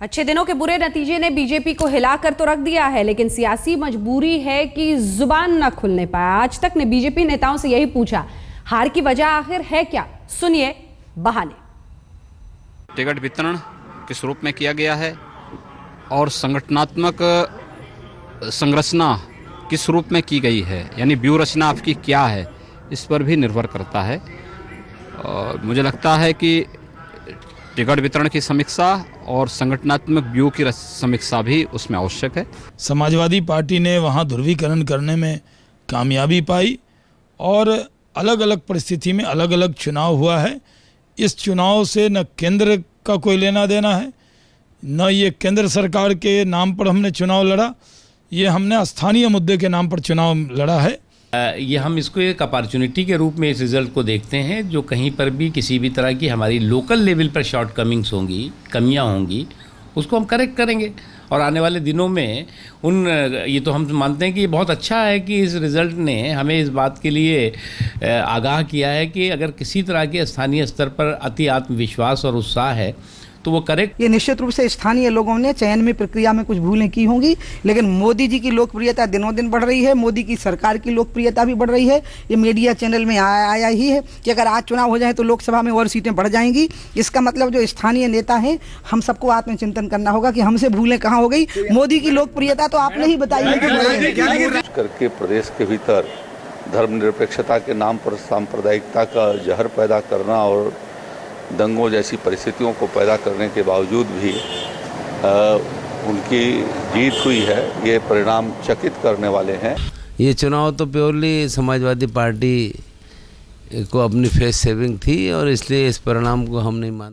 अच्छे दिनों के बुरे नतीजे ने बीजेपी को हिलाकर तो रख दिया है, लेकिन सियासी मजबूरी है कि जुबान न खुलने पाया। आज तक ने बीजेपी नेताओं से यही पूछा, हार की वजह आखिर है क्या? सुनिए बहाने। टिकट वितरण किस रूप में किया गया है और संगठनात्मक संरचना किस रूप में की गई है, यानी व्यूह रचना आपकी क्या है, इस पर भी निर्भर करता है। और मुझे लगता है कि टिकट वितरण की समीक्षा और संगठनात्मक व्यूह की समीक्षा भी उसमें आवश्यक है। समाजवादी पार्टी ने वहाँ ध्रुवीकरण करने में कामयाबी पाई और अलग अलग परिस्थिति में अलग अलग चुनाव हुआ है। इस चुनाव से न केंद्र का कोई लेना देना है, न ये केंद्र सरकार के नाम पर हमने चुनाव लड़ा, ये हमने स्थानीय मुद्दे के नाम पर चुनाव लड़ा है। ये हम इसको एक अपॉर्चुनिटी के रूप में इस रिज़ल्ट को देखते हैं। जो कहीं पर भी किसी भी तरह की हमारी लोकल लेवल पर शॉर्टकमिंग्स होंगी, कमियां होंगी, उसको हम करेक्ट करेंगे। और आने वाले दिनों में ये तो हम मानते हैं कि ये बहुत अच्छा है कि इस रिज़ल्ट ने हमें इस बात के लिए आगाह किया है कि अगर किसी तरह के स्थानीय स्तर पर अति आत्मविश्वास और उत्साह है तो वो करेक्ट। ये निश्चित रूप से स्थानीय लोगों ने चयन में प्रक्रिया में कुछ भूलें की होंगी, लेकिन मोदी जी की लोकप्रियता दिनों दिन बढ़ रही है, मोदी की सरकार की लोकप्रियता भी बढ़ रही है। ये मीडिया चैनल में आया ही है कि अगर आज चुनाव हो जाए तो लोकसभा में और सीटें बढ़ जाएंगी। इसका मतलब जो स्थानीय नेता हैं, हम सबको आत्मचिंतन करना होगा कि हमसे भूलें कहाँ हो गई। मोदी की लोकप्रियता तो आपने ही बताई है करके प्रदेश के भीतर धर्मनिरपेक्षता के नाम पर सांप्रदायिकता का जहर पैदा करना और दंगों जैसी परिस्थितियों को पैदा करने के बावजूद भी उनकी जीत हुई है। ये परिणाम चकित करने वाले हैं। ये चुनाव तो प्योरली समाजवादी पार्टी को अपनी फेस सेविंग थी और इसलिए इस परिणाम को हम नहीं मानते।